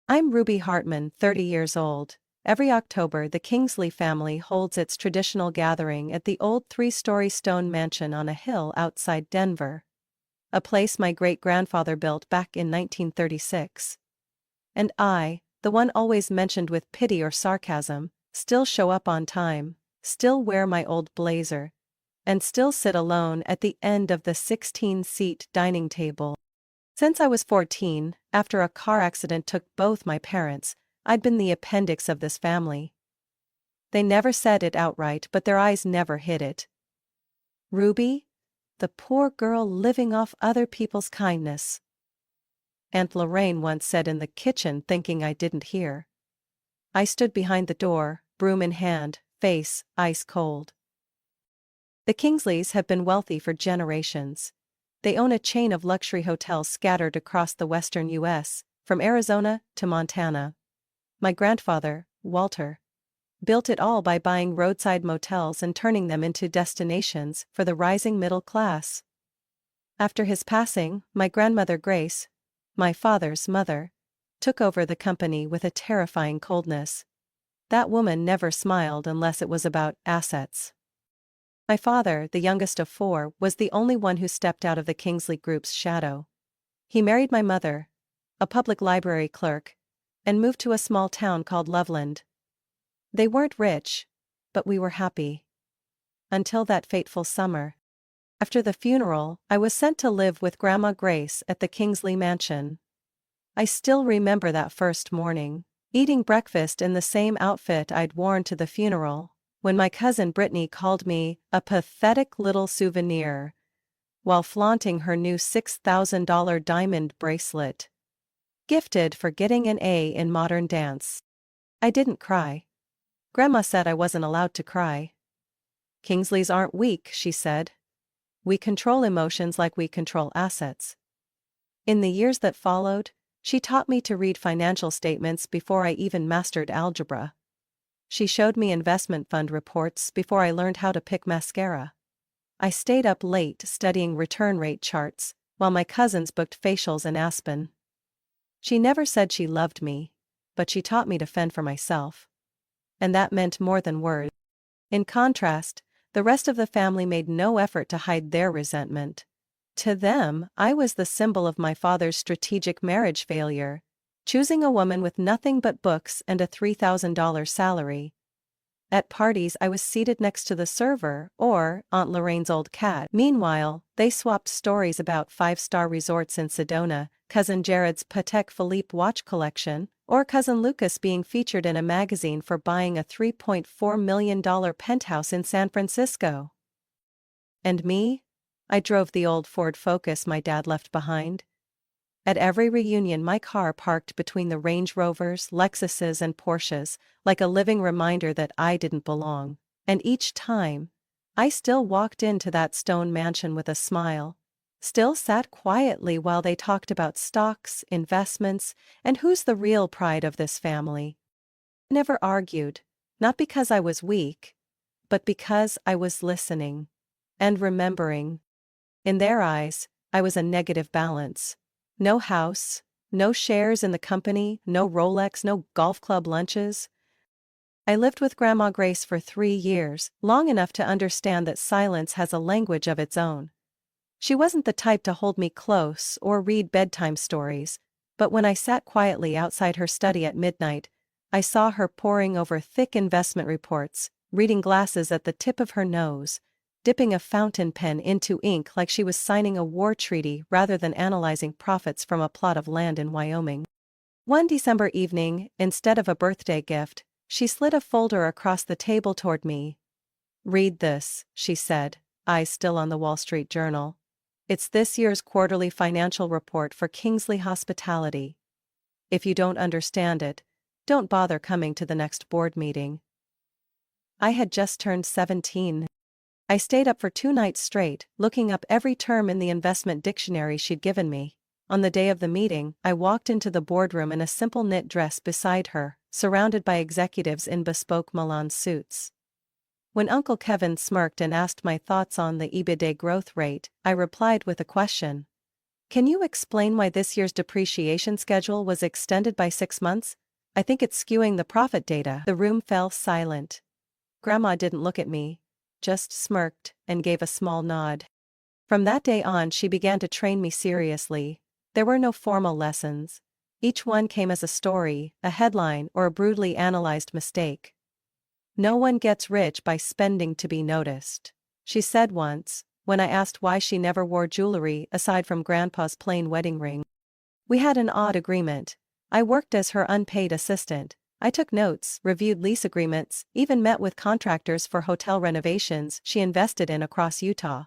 I'm Ruby Hartman, 30 years old. Every October, the Kingsley family holds its traditional gathering at the old three-story stone mansion on a hill outside Denver. A place my great-grandfather built back in 1936. And I, the one always mentioned with pity or sarcasm, still show up on time, still wear my old blazer, and still sit alone at the end of the 16-seat dining table. Since I was 14, after a car accident took both my parents, I'd been the appendix of this family. They never said it outright, but their eyes never hid it. Ruby? The poor girl living off other people's kindness. Aunt Lorraine once said in the kitchen, thinking I didn't hear. I stood behind the door, broom in hand, face ice cold. The Kingsleys have been wealthy for generations. They own a chain of luxury hotels scattered across the western U.S., from Arizona to Montana. My grandfather, Walter, built it all by buying roadside motels and turning them into destinations for the rising middle class. After his passing, my grandmother Grace, my father's mother, took over the company with a terrifying coldness. That woman never smiled unless it was about assets. My father, the youngest of four, was the only one who stepped out of the Kingsley Group's shadow. He married my mother, a public library clerk, and moved to a small town called Loveland. They weren't rich, but we were happy. Until that fateful summer. After the funeral, I was sent to live with Grandma Grace at the Kingsley mansion. I still remember that first morning, eating breakfast in the same outfit I'd worn to the funeral, when my cousin Brittany called me a pathetic little souvenir, while flaunting her new $6,000 diamond bracelet, gifted for getting an A in modern dance. I didn't cry. Grandma said I wasn't allowed to cry. Kingsleys aren't weak, she said. We control emotions like we control assets. In the years that followed, she taught me to read financial statements before I even mastered algebra. She showed me investment fund reports before I learned how to pick mascara. I stayed up late studying return rate charts, while my cousins booked facials in Aspen. She never said she loved me, but she taught me to fend for myself. And that meant more than words. In contrast, the rest of the family made no effort to hide their resentment. To them, I was the symbol of my father's strategic marriage failure, choosing a woman with nothing but books and a $3,000 salary. At parties I was seated next to the server or Aunt Lorraine's old cat. Meanwhile, they swapped stories about five-star resorts in Sedona, Cousin Jared's Patek Philippe watch collection, or Cousin Lucas being featured in a magazine for buying a $3.4 million penthouse in San Francisco. And me? I drove the old Ford Focus my dad left behind. At every reunion my car parked between the Range Rovers, Lexuses and Porsches, like a living reminder that I didn't belong. And each time, I still walked into that stone mansion with a smile, still sat quietly while they talked about stocks, investments, and who's the real pride of this family. I never argued, not because I was weak, but because I was listening and remembering. In their eyes, I was a negative balance. No house, no shares in the company, no Rolex, no golf club lunches. I lived with Grandma Grace for 3 years, long enough to understand that silence has a language of its own. She wasn't the type to hold me close or read bedtime stories, but when I sat quietly outside her study at midnight, I saw her poring over thick investment reports, reading glasses at the tip of her nose, dipping a fountain pen into ink like she was signing a war treaty rather than analyzing profits from a plot of land in Wyoming. One December evening, instead of a birthday gift, she slid a folder across the table toward me. "Read this," she said, eyes still on the Wall Street Journal. "It's this year's quarterly financial report for Kingsley Hospitality. If you don't understand it, don't bother coming to the next board meeting." I had just turned 17. I stayed up for 2 nights straight, looking up every term in the investment dictionary she'd given me. On the day of the meeting, I walked into the boardroom in a simple knit dress beside her, surrounded by executives in bespoke Milan suits. When Uncle Kevin smirked and asked my thoughts on the EBITDA growth rate, I replied with a question. Can you explain why this year's depreciation schedule was extended by 6 months? I think it's skewing the profit data." The room fell silent. Grandma didn't look at me, just smirked and gave a small nod. From that day on, she began to train me seriously. There were no formal lessons. Each one came as a story, a headline, or a brutally analyzed mistake. "No one gets rich by spending to be noticed," she said once, when I asked why she never wore jewelry aside from Grandpa's plain wedding ring. We had an odd agreement. I worked as her unpaid assistant. I took notes, reviewed lease agreements, even met with contractors for hotel renovations she invested in across Utah.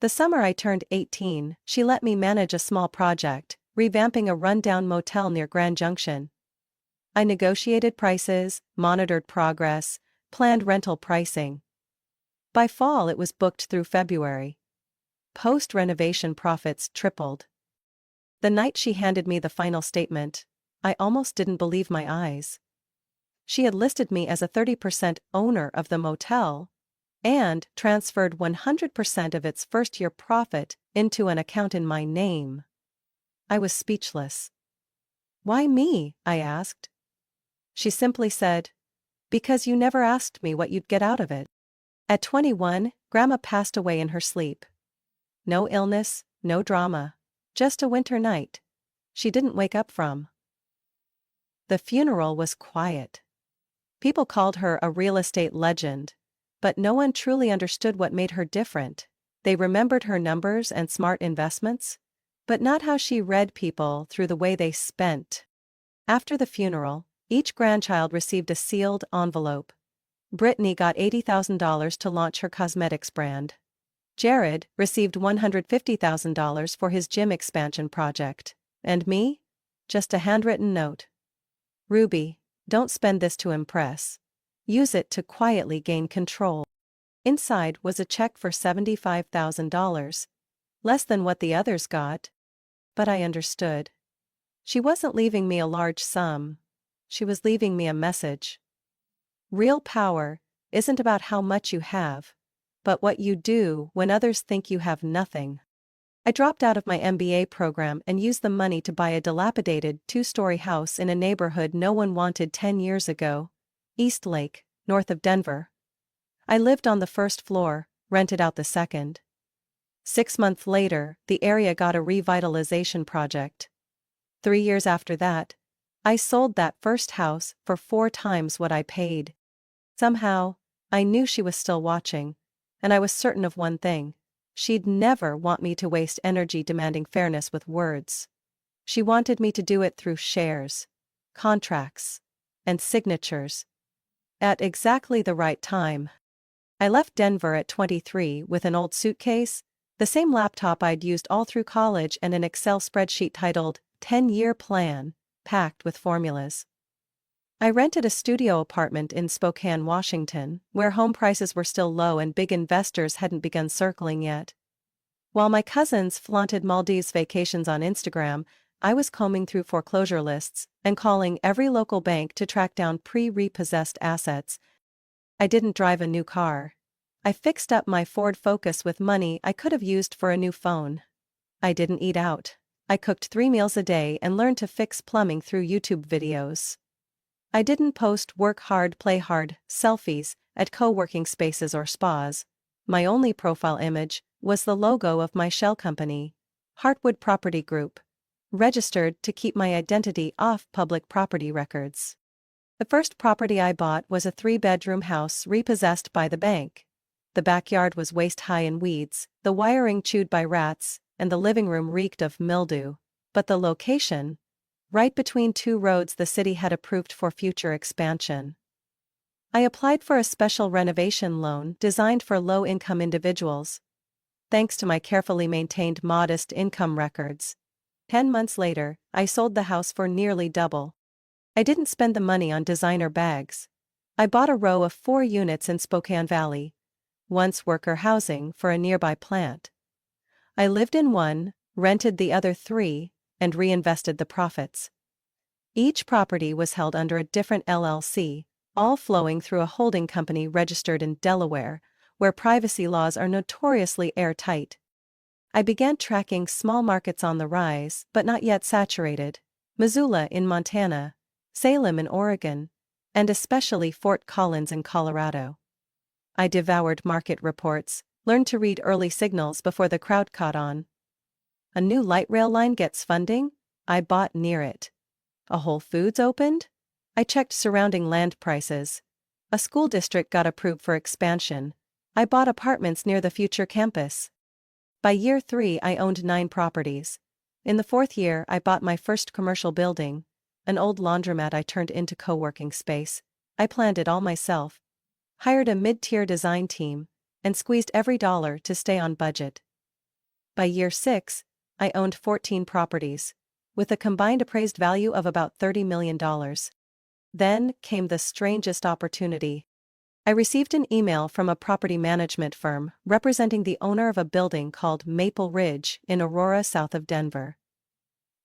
The summer I turned 18, she let me manage a small project, revamping a rundown motel near Grand Junction. I negotiated prices, monitored progress, planned rental pricing. By fall it was booked through February. Post-renovation profits tripled. The night she handed me the final statement, I almost didn't believe my eyes. She had listed me as a 30% owner of the motel and transferred 100% of its first-year profit into an account in my name. I was speechless. "Why me?" I asked. She simply said, "Because you never asked me what you'd get out of it." At 21, Grandma passed away in her sleep. No illness, no drama. Just a winter night. She didn't wake up from. The funeral was quiet. People called her a real estate legend, but no one truly understood what made her different. They remembered her numbers and smart investments, but not how she read people through the way they spent. After the funeral, each grandchild received a sealed envelope. Brittany got $80,000 to launch her cosmetics brand. Jared received $150,000 for his gym expansion project. And me? Just a handwritten note. "Ruby, don't spend this to impress. Use it to quietly gain control." Inside was a check for $75,000. Less than what the others got. But I understood. She wasn't leaving me a large sum. She was leaving me a message. Real power isn't about how much you have, but what you do when others think you have nothing. I dropped out of my MBA program and used the money to buy a dilapidated 2-story house in a neighborhood no one wanted 10 years ago, East Lake, north of Denver. I lived on the first floor, rented out the second. 6 months later, the area got a revitalization project. 3 years after that, I sold that first house for 4 times what I paid. Somehow, I knew she was still watching, and I was certain of one thing. She'd never want me to waste energy demanding fairness with words. She wanted me to do it through shares, contracts, and signatures. At exactly the right time. I left Denver at 23 with an old suitcase, the same laptop I'd used all through college, and an Excel spreadsheet titled 10-Year Plan, packed with formulas. I rented a studio apartment in Spokane, Washington, where home prices were still low and big investors hadn't begun circling yet. While my cousins flaunted Maldives vacations on Instagram, I was combing through foreclosure lists and calling every local bank to track down pre-repossessed assets. I didn't drive a new car. I fixed up my Ford Focus with money I could have used for a new phone. I didn't eat out. I cooked 3 meals a day and learned to fix plumbing through YouTube videos. I didn't post work hard, play hard selfies at co-working spaces or spas. My only profile image was the logo of my shell company, Heartwood Property Group, registered to keep my identity off public property records. The first property I bought was a 3-bedroom house repossessed by the bank. The backyard was waist-high in weeds, the wiring chewed by rats, and the living room reeked of mildew. But the location, right between 2 roads the city had approved for future expansion. I applied for a special renovation loan designed for low-income individuals. Thanks to my carefully maintained modest income records. 10 months later, I sold the house for nearly double. I didn't spend the money on designer bags. I bought a row of 4 units in Spokane Valley, once worker housing for a nearby plant. I lived in one, rented the other 3, and reinvested the profits. Each property was held under a different LLC, all flowing through a holding company registered in Delaware, where privacy laws are notoriously airtight. I began tracking small markets on the rise but not yet saturated: Missoula in Montana, Salem in Oregon, and especially Fort Collins in Colorado. I devoured market reports, learned to read early signals before the crowd caught on. A new light rail line gets funding? I bought near it. A Whole Foods opened? I checked surrounding land prices. A school district got approved for expansion. I bought apartments near the future campus. By year 3, I owned 9 properties. In the 4th year, I bought my first commercial building, an old laundromat I turned into co-working space. I planned it all myself, hired a mid-tier design team, and squeezed every dollar to stay on budget. By year 6, I owned 14 properties, with a combined appraised value of about $30 million. Then came the strangest opportunity. I received an email from a property management firm representing the owner of a building called Maple Ridge in Aurora, south of Denver.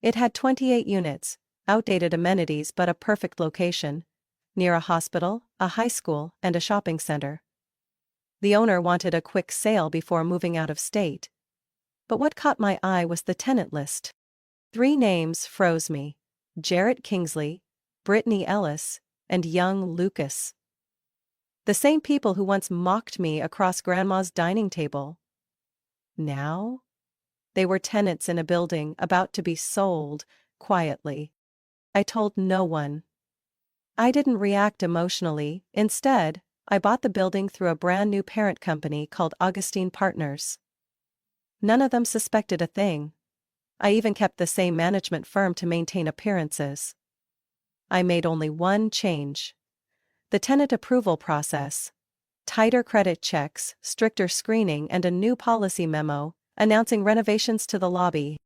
It had 28 units, outdated amenities but a perfect location, near a hospital, a high school, and a shopping center. The owner wanted a quick sale before moving out of state. But what caught my eye was the tenant list. 3 names froze me: Jarrett Kingsley, Brittany Ellis, and young Lucas. The same people who once mocked me across Grandma's dining table. Now? They were tenants in a building about to be sold, quietly. I told no one. I didn't react emotionally. Instead, I bought the building through a brand new parent company called Augustine Partners. None of them suspected a thing. I even kept the same management firm to maintain appearances. I made only one change: the tenant approval process. Tighter credit checks, stricter screening, and a new policy memo announcing renovations to the lobby.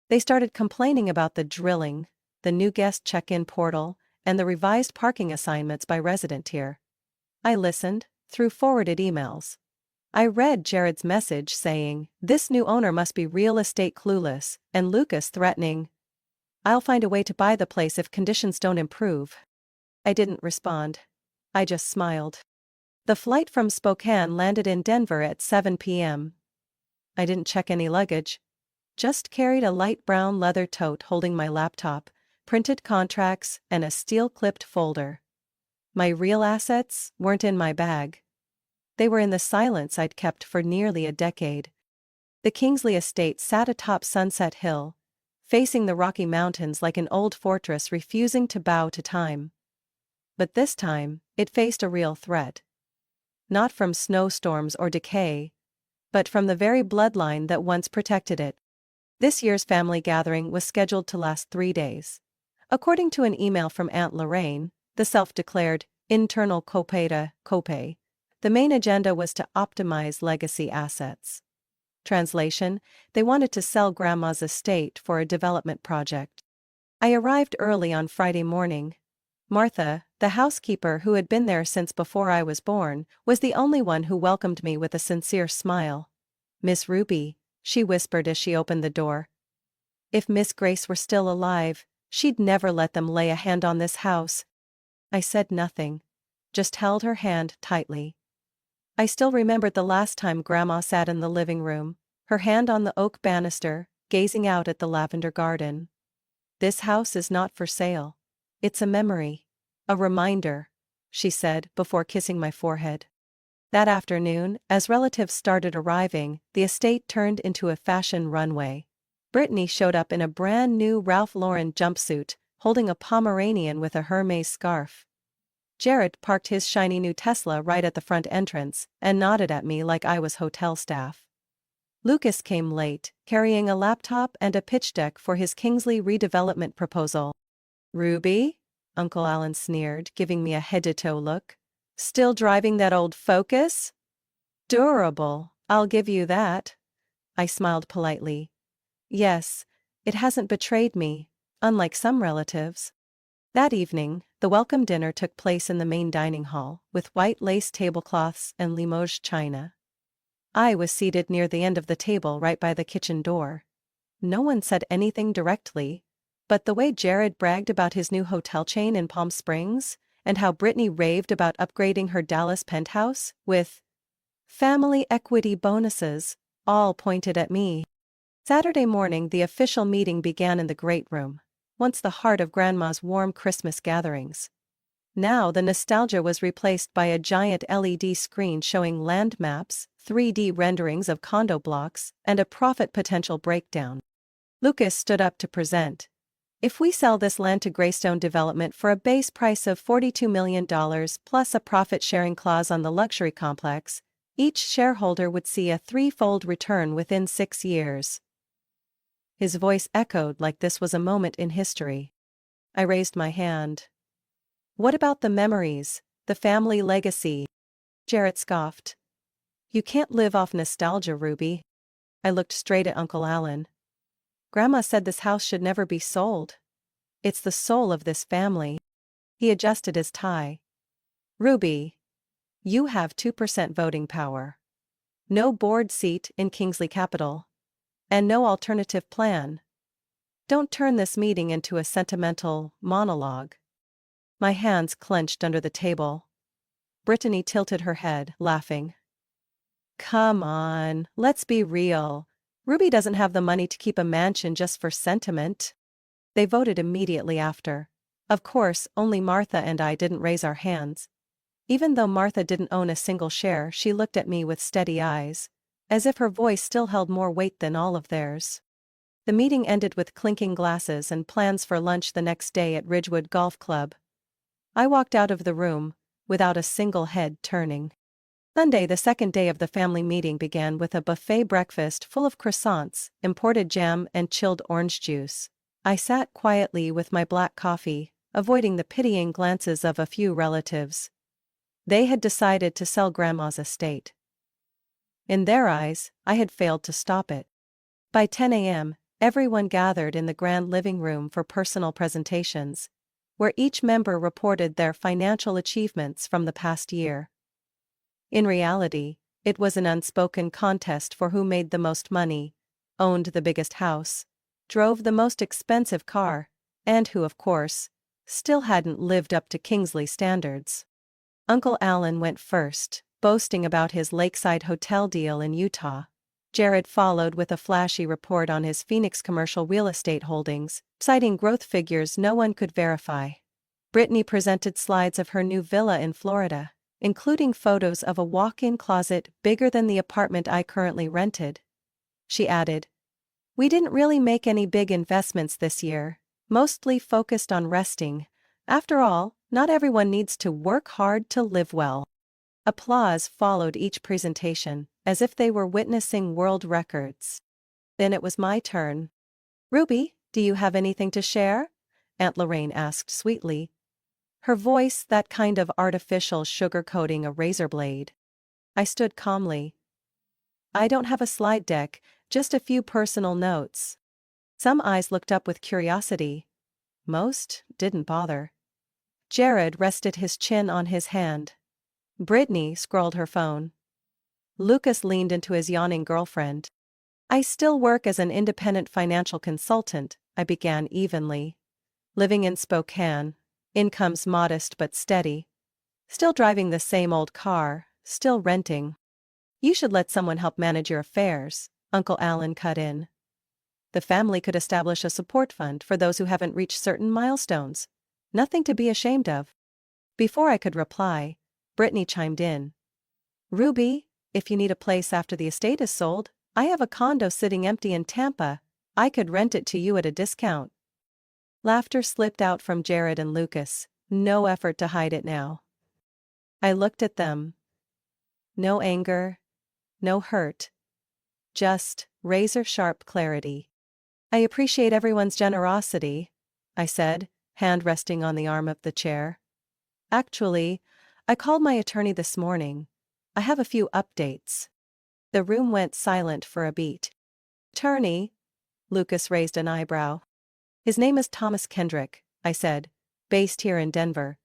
They started complaining about the drilling, the new guest check-in portal, and the revised parking assignments by resident tier. I listened, through forwarded emails. I read Jared's message saying, "This new owner must be real estate clueless," and Lucas threatening, "I'll find a way to buy the place if conditions don't improve." I didn't respond. I just smiled. The flight from Spokane landed in Denver at 7 p.m. I didn't check any luggage. Just carried a light brown leather tote holding my laptop, printed contracts, and a steel-clipped folder. My real assets weren't in my bag. They were in the silence I'd kept for nearly a decade. The Kingsley estate sat atop Sunset Hill, facing the Rocky Mountains like an old fortress refusing to bow to time. But this time, it faced a real threat. Not from snowstorms or decay, but from the very bloodline that once protected it. This year's family gathering was scheduled to last 3 days. According to an email from Aunt Lorraine, the self-declared internal copay, the main agenda was to optimize legacy assets. Translation: they wanted to sell Grandma's estate for a development project. I arrived early on Friday morning. Martha, the housekeeper who had been there since before I was born, was the only one who welcomed me with a sincere smile. "Miss Ruby," she whispered as she opened the door. If Miss Grace were still alive, she'd never let them lay a hand on this house. I said nothing, just held her hand tightly. I still remembered the last time Grandma sat in the living room, her hand on the oak banister, gazing out at the lavender garden. "This house is not for sale. It's a memory. A reminder," she said before kissing my forehead. That afternoon, as relatives started arriving, the estate turned into a fashion runway. Brittany showed up in a brand new Ralph Lauren jumpsuit, holding a Pomeranian with a Hermes scarf. Jared parked his shiny new Tesla right at the front entrance and nodded at me like I was hotel staff. Lucas came late, carrying a laptop and a pitch deck for his Kingsley redevelopment proposal. "Ruby?" Uncle Alan sneered, giving me a head-to-toe look. "Still driving that old Focus? Durable, I'll give you that." I smiled politely. "Yes, it hasn't betrayed me, unlike some relatives." That evening, the welcome dinner took place in the main dining hall, with white lace tablecloths and Limoges china. I was seated near the end of the table right by the kitchen door. No one said anything directly, but the way Jared bragged about his new hotel chain in Palm Springs, and how Brittany raved about upgrading her Dallas penthouse with family equity bonuses, all pointed at me. Saturday morning, the official meeting began in the great room, once the heart of Grandma's warm Christmas gatherings. Now the nostalgia was replaced by a giant LED screen showing land maps, 3D renderings of condo blocks, and a profit potential breakdown. Lucas stood up to present. If we sell this land to Greystone Development for a base price of $42 million plus a profit-sharing clause on the luxury complex, each shareholder would see a threefold return within 6 years. His voice echoed like this was a moment in history. I raised my hand. What about the memories, the family legacy? Jarrett scoffed. You can't live off nostalgia, Ruby. I looked straight at Uncle Alan. Grandma said this house should never be sold. It's the soul of this family. He adjusted his tie. Ruby, you have 2% voting power. No board seat in Kingsley Capital. And no alternative plan. Don't turn this meeting into a sentimental monologue. My hands clenched under the table. Brittany tilted her head, laughing. Come on, let's be real. Ruby doesn't have the money to keep a mansion just for sentiment. They voted immediately after. Of course, only Martha and I didn't raise our hands. Even though Martha didn't own a single share, she looked at me with steady eyes, as if her voice still held more weight than all of theirs. The meeting ended with clinking glasses and plans for lunch the next day at Ridgewood Golf Club. I walked out of the room, without a single head turning. Sunday, the second day of the family meeting, began with a buffet breakfast full of croissants, imported jam, and chilled orange juice. I sat quietly with my black coffee, avoiding the pitying glances of a few relatives. They had decided to sell Grandma's estate. In their eyes, I had failed to stop it. By 10 a.m., everyone gathered in the grand living room for personal presentations, where each member reported their financial achievements from the past year. In reality, it was an unspoken contest for who made the most money, owned the biggest house, drove the most expensive car, and who, of course, still hadn't lived up to Kingsley standards. Uncle Alan went first, boasting about his lakeside hotel deal in Utah. Jared followed with a flashy report on his Phoenix commercial real estate holdings, citing growth figures no one could verify. Brittany presented slides of her new villa in Florida, including photos of a walk-in closet bigger than the apartment I currently rented. She added, "We didn't really make any big investments this year, mostly focused on resting. After all, not everyone needs to work hard to live well." Applause followed each presentation, as if they were witnessing world records. Then it was my turn. "Ruby, do you have anything to share?" Aunt Lorraine asked sweetly. Her voice that kind of artificial sugar-coating a razor blade. I stood calmly. "I don't have a slide deck, just a few personal notes." Some eyes looked up with curiosity. Most didn't bother. Jared rested his chin on his hand. Brittany scrolled her phone. Lucas leaned into his yawning girlfriend. "I still work as an independent financial consultant," I began evenly. "Living in Spokane. Income's modest but steady. Still driving the same old car, still renting." "You should let someone help manage your affairs," Uncle Alan cut in. "The family could establish a support fund for those who haven't reached certain milestones. Nothing to be ashamed of." Before I could reply, Brittany chimed in. "Ruby, if you need a place after the estate is sold, I have a condo sitting empty in Tampa. I could rent it to you at a discount." Laughter slipped out from Jared and Lucas, no effort to hide it now. I looked at them. No anger, no hurt. Just razor-sharp clarity. "I appreciate everyone's generosity," I said, hand resting on the arm of the chair. "Actually, I called my attorney this morning. I have a few updates." The room went silent for a beat. "Attorney?" Lucas raised an eyebrow. "His name is Thomas Kendrick," I said, "based here in Denver.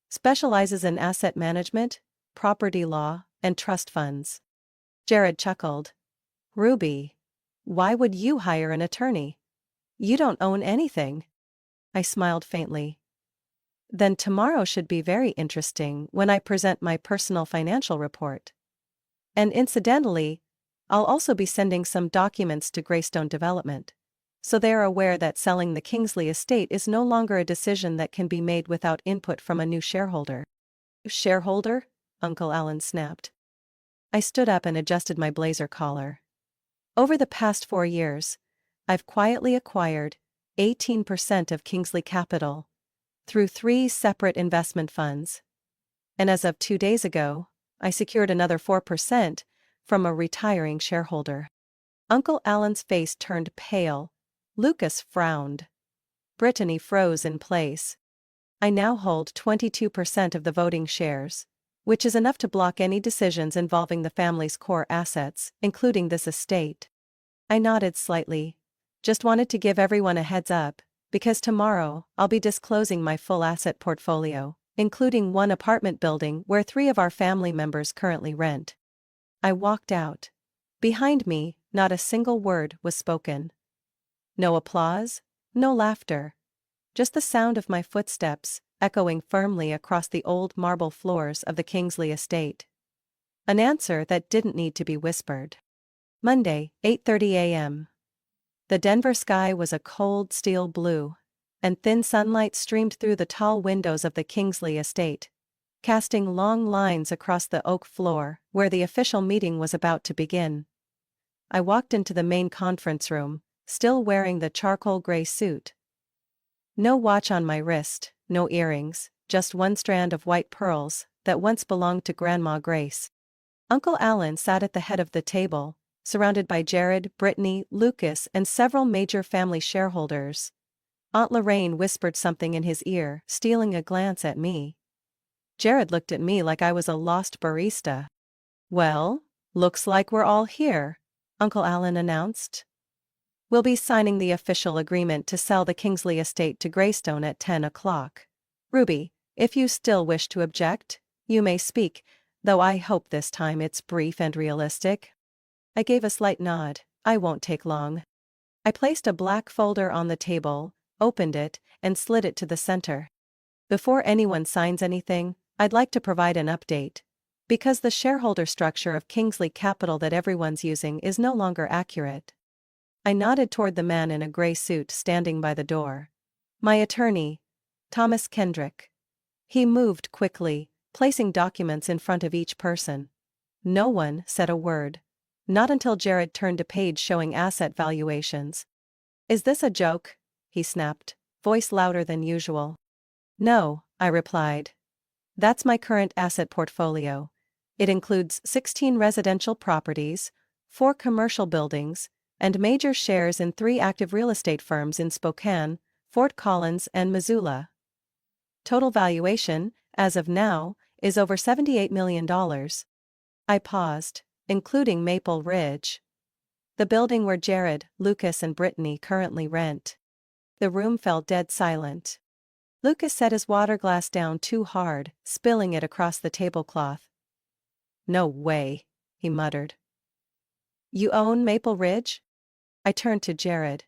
Specializes in asset management, property law, and trust funds." Jared chuckled. "Ruby, why would you hire an attorney? You don't own anything." I smiled faintly. "Then tomorrow should be very interesting when I present my personal financial report. And incidentally, I'll also be sending some documents to Greystone Development, so they are aware that selling the Kingsley estate is no longer a decision that can be made without input from a new shareholder. Shareholder? Uncle Alan snapped. I stood up and adjusted my blazer collar. Over the past 4 years, I've quietly acquired 18% of Kingsley Capital through 3 separate investment funds. And as of 2 days ago, I secured another 4% from a retiring shareholder. Uncle Alan's face turned pale. Lucas frowned. Brittany froze in place. I now hold 22% of the voting shares, which is enough to block any decisions involving the family's core assets, including this estate. I nodded slightly. Just wanted to give everyone a heads up, because tomorrow I'll be disclosing my full asset portfolio, including 1 apartment building where 3 of our family members currently rent. I walked out. Behind me, not a single word was spoken. No applause, no laughter. Just the sound of my footsteps, echoing firmly across the old marble floors of the Kingsley estate. An answer that didn't need to be whispered. Monday, 8:30 a.m. The Denver sky was a cold steel blue, and thin sunlight streamed through the tall windows of the Kingsley estate, casting long lines across the oak floor where the official meeting was about to begin. I walked into the main conference room, still wearing the charcoal gray suit. No watch on my wrist, no earrings, just 1 strand of white pearls that once belonged to Grandma Grace. Uncle Alan sat at the head of the table, surrounded by Jared, Brittany, Lucas, and several major family shareholders. Aunt Lorraine whispered something in his ear, stealing a glance at me. Jared looked at me like I was a lost barista. "Well, looks like we're all here," Uncle Alan announced. "We'll be signing the official agreement to sell the Kingsley estate to Greystone at 10 o'clock. Ruby, if you still wish to object, you may speak, though I hope this time it's brief and realistic." I gave a slight nod. "I won't take long." I placed a black folder on the table, opened it, and slid it to the center. "Before anyone signs anything, I'd like to provide an update. Because the shareholder structure of Kingsley Capital that everyone's using is no longer accurate." I nodded toward the man in a gray suit standing by the door. "My attorney, Thomas Kendrick." He moved quickly, placing documents in front of each person. No one said a word. Not until Jared turned a page showing asset valuations. "Is this a joke?" he snapped, voice louder than usual. "No," I replied. "That's my current asset portfolio. It includes 16 residential properties, 4 commercial buildings, and major shares in 3 active real estate firms in Spokane, Fort Collins, and Missoula. Total valuation, as of now, is over $78 million. I paused. "Including Maple Ridge, the building where Jared, Lucas, and Brittany currently rent." The room fell dead silent. Lucas set his water glass down too hard, spilling it across the tablecloth. "No way," he muttered. "You own Maple Ridge?" I turned to Jared.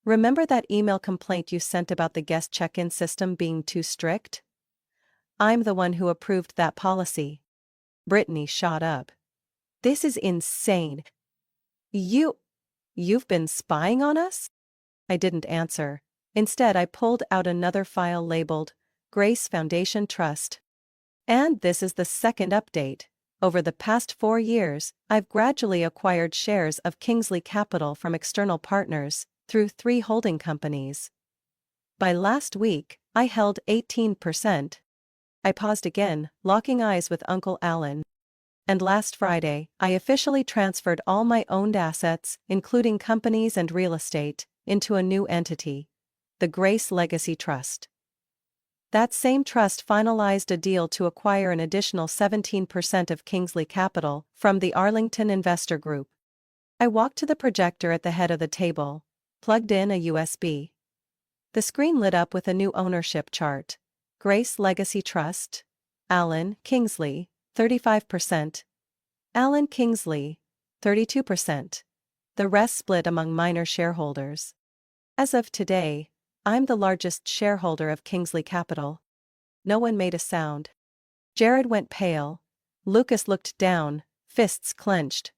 "Remember that email complaint you sent about the guest check-in system being too strict? I'm the one who approved that policy." Brittany shot up. "This is insane. You've been spying on us?" I didn't answer. Instead, I pulled out another file labeled Grace Foundation Trust. "And this is the second update. Over the past 4 years, I've gradually acquired shares of Kingsley Capital from external partners through 3 holding companies. By last week, I held 18%. I paused again, locking eyes with Uncle Alan. "And last Friday, I officially transferred all my owned assets, including companies and real estate, into a new entity, the Grace Legacy Trust." That same trust finalized a deal to acquire an additional 17% of Kingsley Capital from the Arlington Investor Group. I walked to the projector at the head of the table, plugged in a USB. The screen lit up with a new ownership chart. Grace Legacy Trust. Alan Kingsley, 35%. Alan Kingsley, 32%. The rest split among minor shareholders. As of today, I'm the largest shareholder of Kingsley Capital. No one made a sound. Jared went pale. Lucas looked down, fists clenched.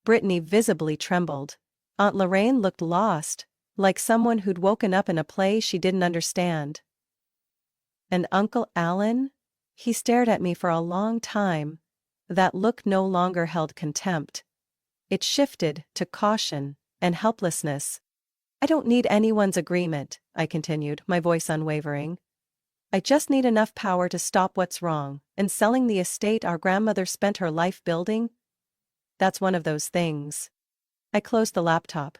Brittany visibly trembled. Aunt Lorraine looked lost, like someone who'd woken up in a play she didn't understand. And Uncle Alan? He stared at me for a long time. That look no longer held contempt. It shifted to caution and helplessness. I don't need anyone's agreement, I continued, my voice unwavering. I just need enough power to stop what's wrong, and selling the estate our grandmother spent her life building? That's one of those things. I closed the laptop,